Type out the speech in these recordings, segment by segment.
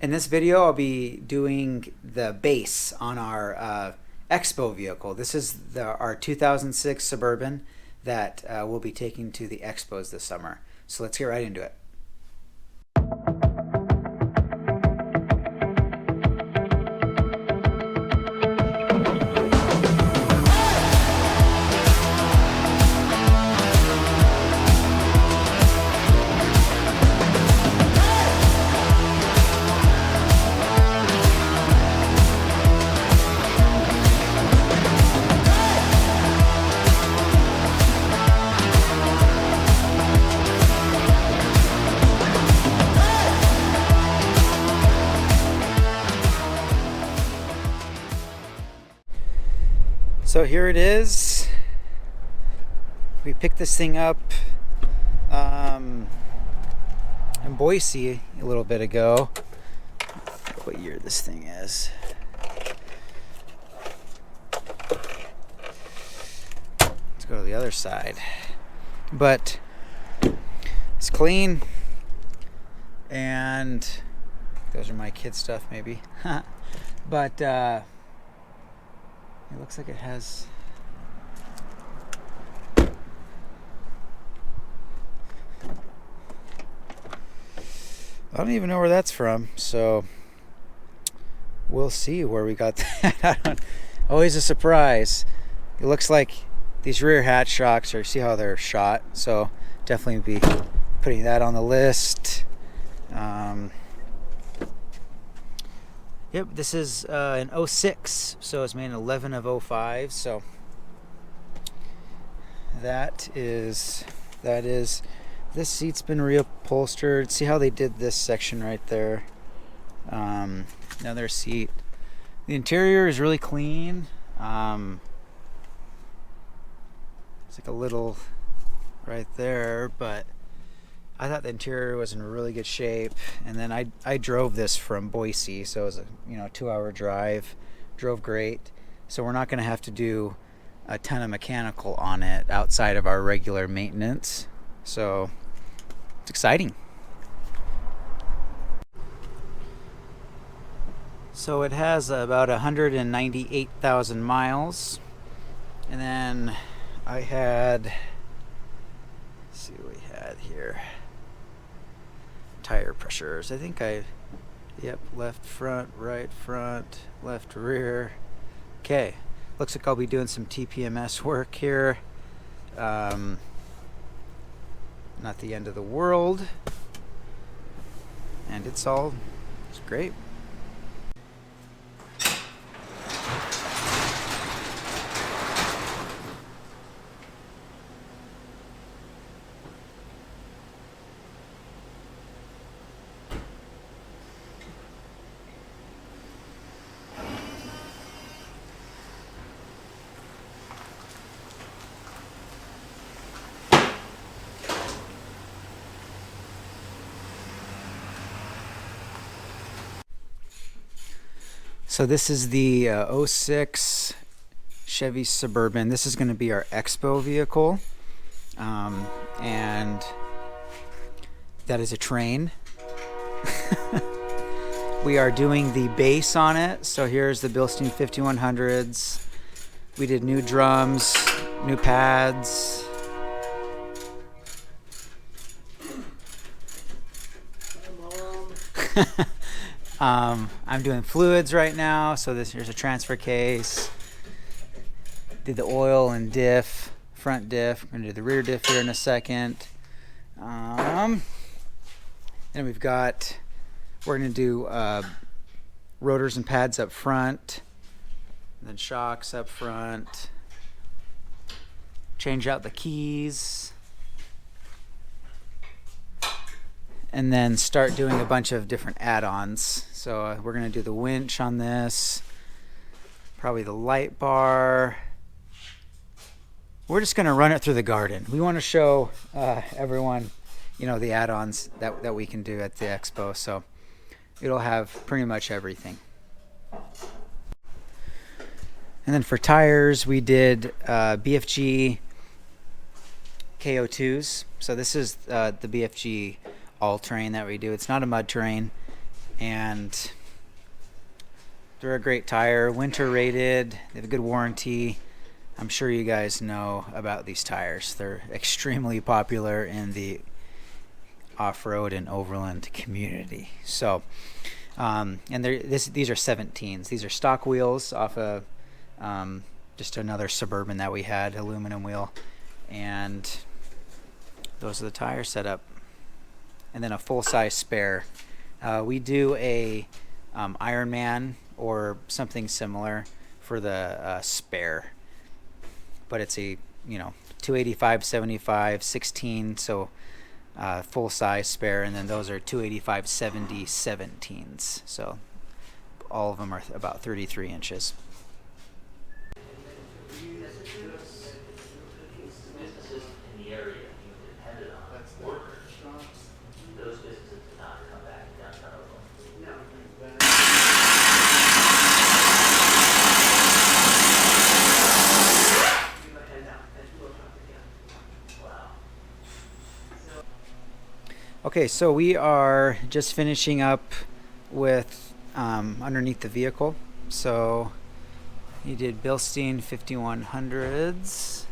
In this video, I'll be doing the base on our Expo vehicle. This is our 2006 Suburban that we'll be taking to the Expos this summer. So let's get right into it. So here it is. We picked this thing up in Boise a little bit ago. What year this thing is. Let's go to the other side. But it's clean, and those are my kid stuff maybe. But it looks like it has I don't even know where that's from, so we'll see where we got that. Always a surprise. It looks like these rear hatch shocks, or see how they're shot, so definitely be putting that on the list. Yep, this is an 06, so it's made in 11 of 05, so that is, this seat's been reupholstered. See how they did this section right there. Another seat. The interior is really clean. It's like a little right there, but I thought the interior was in really good shape. And then I drove this from Boise, so it was a 2-hour drive. Drove great. So we're not going to have to do a ton of mechanical on it outside of our regular maintenance. So it's exciting. So it has about 198,000 miles. And then I had, let's see what we had here. Tire pressures. I think left front, right front, left rear. Okay, looks like I'll be doing some TPMS work here. Not the end of the world, and it's great. So this is the 06 Chevy Suburban. This is going to be our Expo vehicle, and that is a train. We are doing the base on it. So here's the Bilstein 5100s. We did new drums, new pads. I'm doing fluids right now, so here's a transfer case. Did the oil and diff, front diff. We're gonna do the rear diff here in a second. Then we're gonna do rotors and pads up front, and then shocks up front. Change out the keys. And then start doing a bunch of different add-ons. So we're going to do the winch on this, probably the light bar. We're just going to run it through the garden. We want to show everyone, the add-ons that we can do at the Expo. So it'll have pretty much everything. And then for tires, we did BFG KO2s. So this is the BFG all-terrain that we do. It's not a mud terrain. and they're a great tire, winter rated, they have a good warranty. I'm sure you guys know about these tires. They're extremely popular in the off-road and overland community. So and these are 17s. These are stock wheels off of just another Suburban that we had, aluminum wheel, and those are the tire setup. And then a full-size spare. We do a Ironman or something similar for the spare, but it's a 285 75 16, so full size spare, and then those are 285 70 17s, so all of them are about 33 inches. Okay, so we are just finishing up with underneath the vehicle. So you did Bilstein 5100s,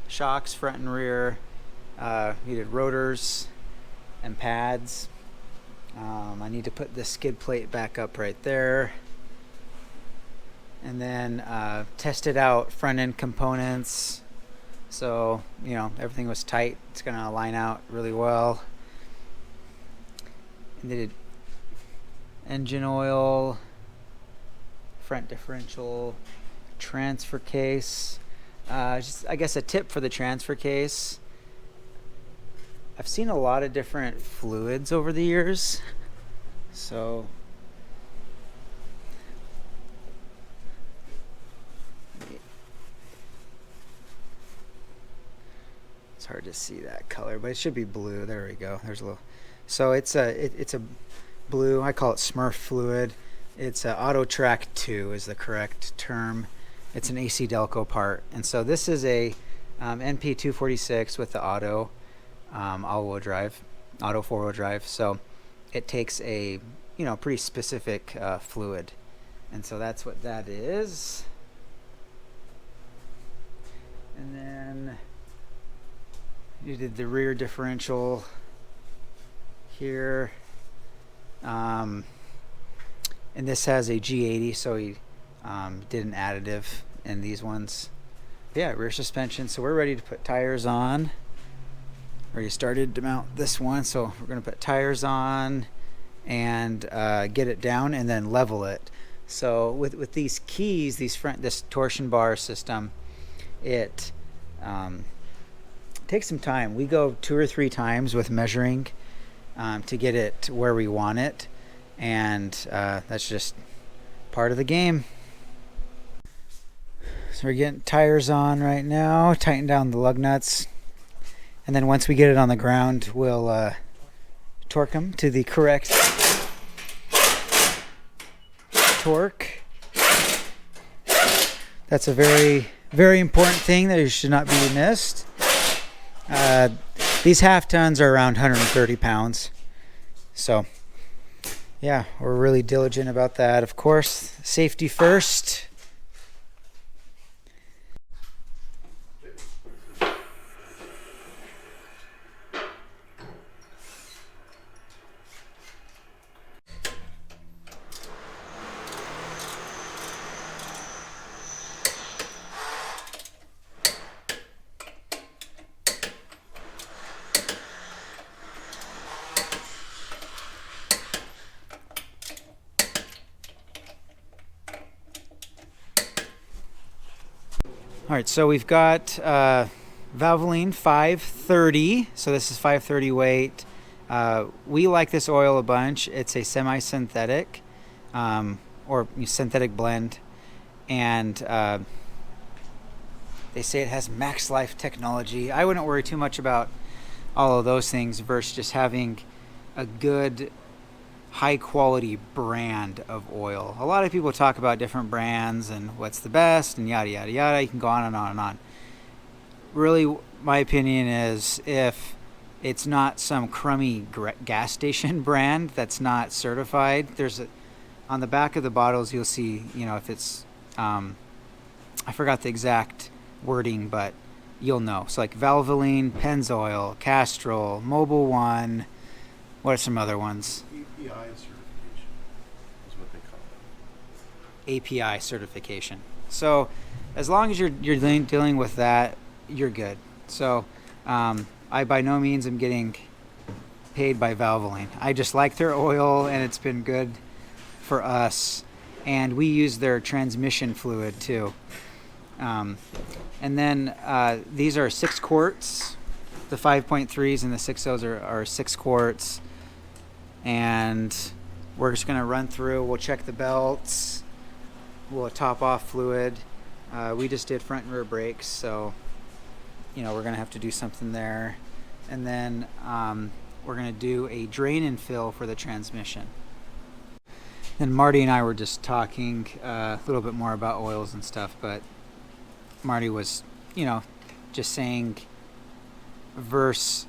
shocks front and rear. You did rotors and pads. I need to put the skid plate back up right there. And then tested out front end components. So, everything was tight. It's gonna line out really well. They did engine oil, front differential, transfer case. Just, I guess, a tip for the transfer case. I've seen a lot of different fluids over the years, so it's hard to see that color, but it should be blue. There we go. There's a little. So it's a blue, I call it Smurf fluid. It's a Auto Track 2 is the correct term. It's an AC Delco part. And so this is a NP 246 with the auto all-wheel drive, auto four-wheel drive. So it takes a pretty specific fluid. And so that's what that is. And then you did the rear differential here, and this has a G80, so he did an additive in these ones. Yeah, rear suspension. So we're ready to put tires on. Already started to mount this one, so we're going to put tires on and get it down and then level it. So with these keys, this torsion bar system, it takes some time. We go 2 or 3 times with measuring to get it where we want it, and that's just part of the game. So we're getting tires on right now, tighten down the lug nuts, and then once we get it on the ground, we'll torque them to the correct torque. That's a very, very important thing that should not be missed. These half tons are around 130 pounds. So, yeah, we're really diligent about that. Of course, safety first. All right, so we've got Valvoline 530. So this is 530 weight. We like this oil a bunch. It's a semi-synthetic or synthetic blend, and they say it has max life technology. I wouldn't worry too much about all of those things versus just having a good high quality brand of oil. A lot of people talk about different brands and what's the best and yada yada yada. You can go on and on and on. Really, my opinion is if it's not some crummy gas station brand that's not certified. On the back of the bottles you'll see, if it's I forgot the exact wording, but you'll know. So like Valvoline, Pennzoil, Castrol, Mobil One. What are some other ones? API certification is what they call it. API certification. So as long as you're dealing with that, you're good. So I by no means am getting paid by Valvoline. I just like their oil, and it's been good for us. And we use their transmission fluid too. And then these are 6 quarts. The 5.3s and the 6.0s are 6 quarts. And we're just going to run through. We'll check the belts. We'll top off fluid. We just did front and rear brakes, so we're going to have to do something there. And then we're going to do a drain and fill for the transmission. And Marty and I were just talking a little bit more about oils and stuff, but Marty was, just saying versus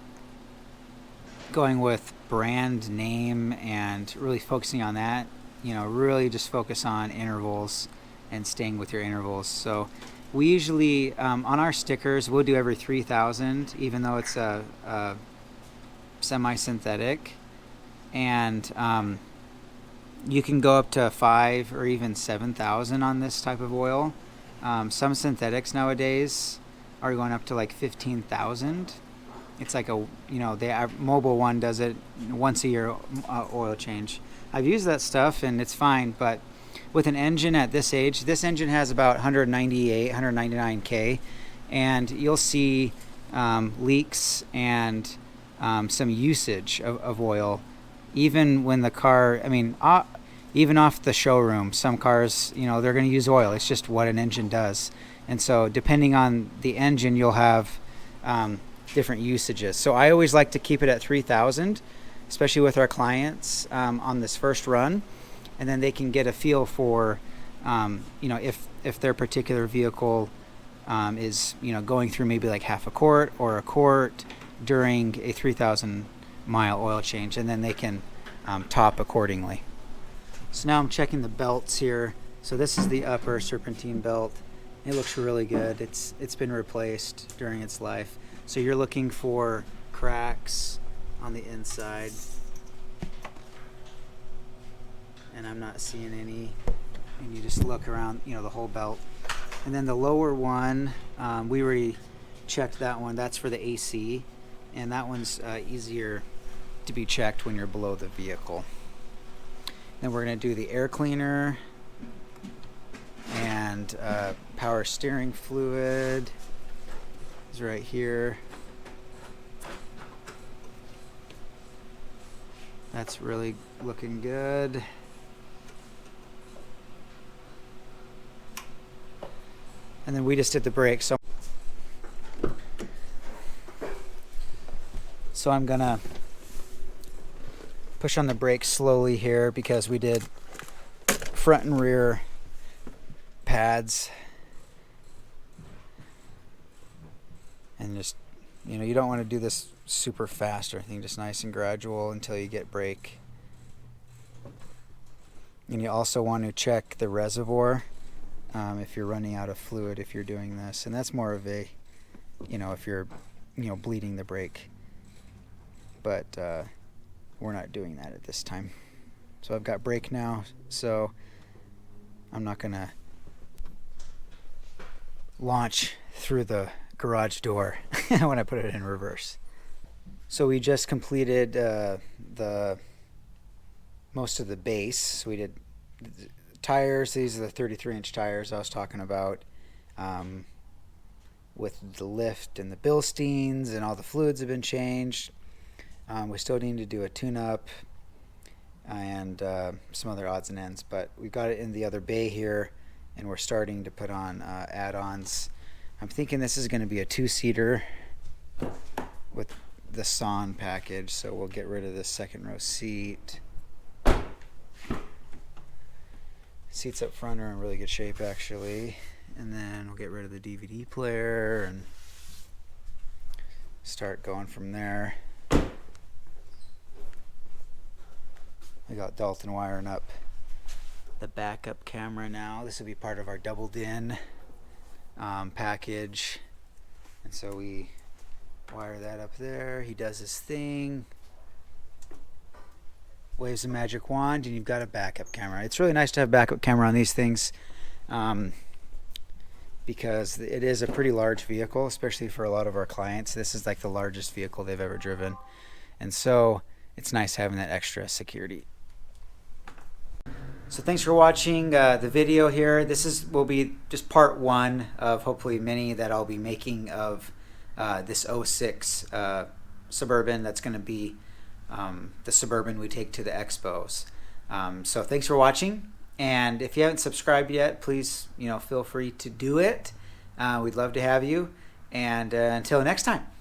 going with brand name and really focusing on that, really just focus on intervals and staying with your intervals. So we usually, on our stickers, we'll do every 3,000, even though it's a semi-synthetic. And you can go up to 5 or even 7,000 on this type of oil. Some synthetics nowadays are going up to like 15,000. It's like the Mobil One does it once a year oil change. I've used that stuff and it's fine, but with an engine at this age, this engine has about 199K, and you'll see leaks and some usage of oil, even when the car, even off the showroom, some cars, they're going to use oil. It's just what an engine does. And so depending on the engine, you'll have different usages. So I always like to keep it at 3,000, especially with our clients on this first run. And then they can get a feel for, if their particular vehicle is, going through maybe like half a quart or a quart during a 3,000 mile oil change, and then they can top accordingly. So now I'm checking the belts here. So this is the upper serpentine belt. It looks really good. It's been replaced during its life. So you're looking for cracks on the inside, and I'm not seeing any. And you just look around, the whole belt. And then the lower one, we already checked that one. That's for the AC, and that one's easier to be checked when you're below the vehicle. Then we're going to do the air cleaner and power steering fluid is right here. That's really looking good. And then we just did the brakes. So I'm gonna push on the brakes slowly here because we did front and rear pads. And just, you don't want to do this super fast or anything, just nice and gradual until you get brake. And you also want to check the reservoir if you're running out of fluid if you're doing this. And that's more of a, if you're, bleeding the brake. But we're not doing that at this time. So I've got brake now, so I'm not going to launch through the garage door when I put it in reverse. So we just completed the most of the base. So we did tires. These are the 33-inch tires I was talking about, with the lift and the Bilsteins, and all the fluids have been changed. We still need to do a tune-up and some other odds and ends, but we got it in the other bay here, and we're starting to put on add-ons. I'm thinking this is going to be a 2-seater with the Son package, so we'll get rid of this second row seat. Seats up front are in really good shape, actually. And then we'll get rid of the DVD player and start going from there. We got Dalton wiring up the backup camera now. This will be part of our doubled in package. And so we wire that up there. He does his thing, waves a magic wand, and you've got a backup camera. It's really nice to have backup camera on these things because it is a pretty large vehicle, especially for a lot of our clients. This is like the largest vehicle they've ever driven. And so it's nice having that extra security. So thanks for watching the video here. This will be just part one of hopefully many that I'll be making of this '06 Suburban. That's going to be the Suburban we take to the expos. So thanks for watching, and if you haven't subscribed yet, please feel free to do it. We'd love to have you, and until next time.